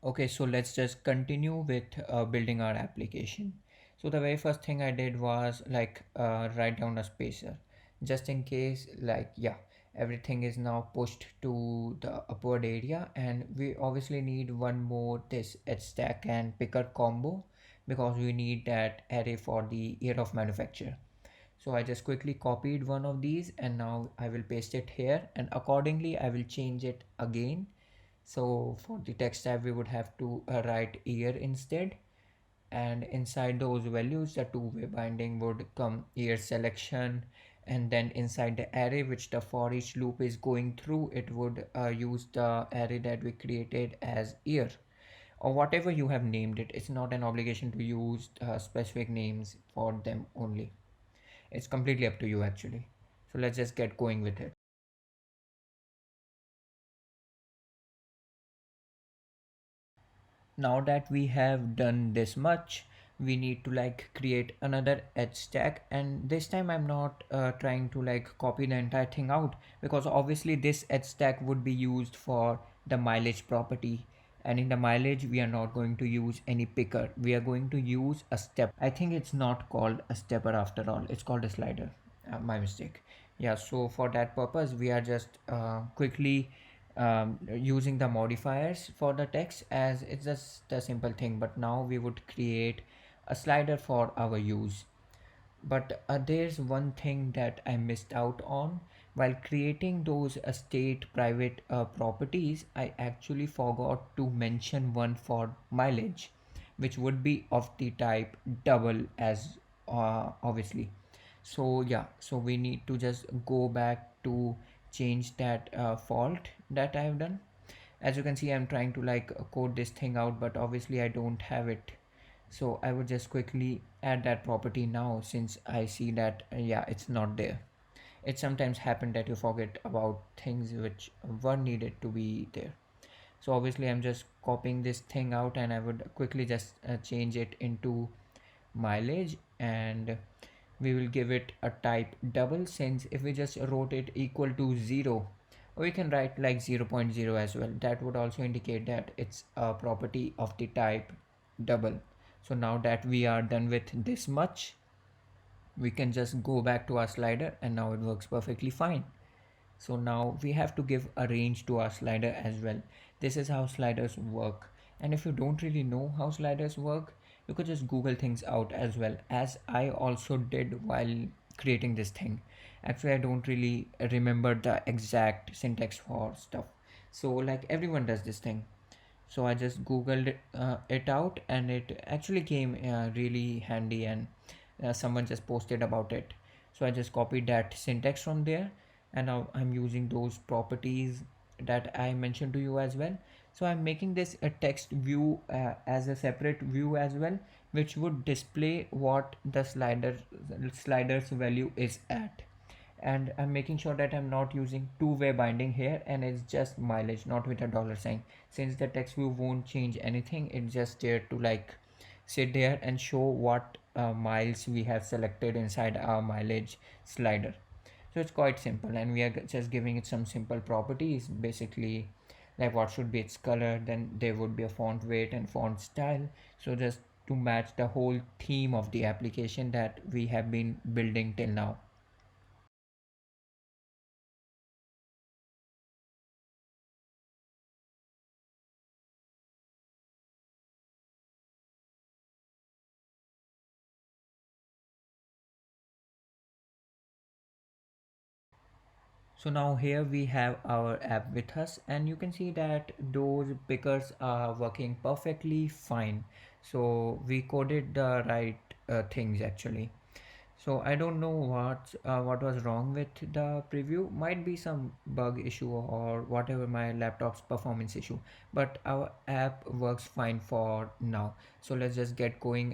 Okay, so let's just continue with building our application. So the very first thing I did was like write down a spacer just in case, like, yeah, everything is now pushed to the upward area, and we obviously need one more this edge stack and picker combo because we need that array for the year of manufacture. So I just quickly copied one of these and now I will paste it here, and accordingly I will change it again. So for the text type we would have to write year instead, and inside those values the two-way binding would come year selection, and then inside the array which the for each loop is going through, it would use the array that we created as year, or whatever you have named it. It's not an obligation to use specific names for them only. It's completely up to you actually. So let's just get going with it. Now that we have done this much, we need to like create another edge stack, and this time I'm not trying to like copy the entire thing out, because obviously this edge stack would be used for the mileage property, and in the mileage we are not going to use any picker, we are going to use a step. I think it's not called a stepper after all, it's called a slider. My mistake. Yeah, so for that purpose we are just quickly using the modifiers for the text, as it's just a simple thing, but now we would create a slider for our use. But there's one thing that I missed out on while creating those state private properties. I actually forgot to mention one for mileage, which would be of the type double, as obviously. So yeah, so we need to just go back to change that fault that I have done. As you can see, I'm trying to like code this thing out, but obviously I don't have it. So I would just quickly add that property now, since I see that yeah, it's not there. It sometimes happen that you forget about things which were needed to be there. So obviously I'm just copying this thing out, and I would quickly just change it into mileage, and we will give it a type double, since if we just wrote it equal to 0, or we can write like 0.0 point 0 as well, that would also indicate that it's a property of the type double. So now that we are done with this much, we can just go back to our slider, and now it works perfectly fine. So now we have to give a range to our slider as well. This is how sliders work. And if you don't really know how sliders work, you could just Google things out as well, as I also did while creating this thing. Actually, I don't really remember the exact syntax for stuff. So like everyone does this thing. So I just Googled it out, and it actually came really handy, and someone just posted about it. So I just copied that syntax from there, and now I'm using those properties that I mentioned to you as well. So I'm making this a text view as a separate view as well, which would display what the slider's value is at. And I'm making sure that I'm not using two-way binding here, and it's just mileage, not with a dollar sign. Since the text view won't change anything, it's just there to like sit there and show what miles we have selected inside our mileage slider. So it's quite simple, and we are just giving it some simple properties, basically like what should be its color, then there would be a font weight and font style, so just to match the whole theme of the application that we have been building till now. So now here we have our app with us, and you can see that those pickers are working perfectly fine. So we coded the right things actually. So I don't know what was wrong with the preview. Might be some bug issue or whatever, my laptop's performance issue. But our app works fine for now. So let's just get going.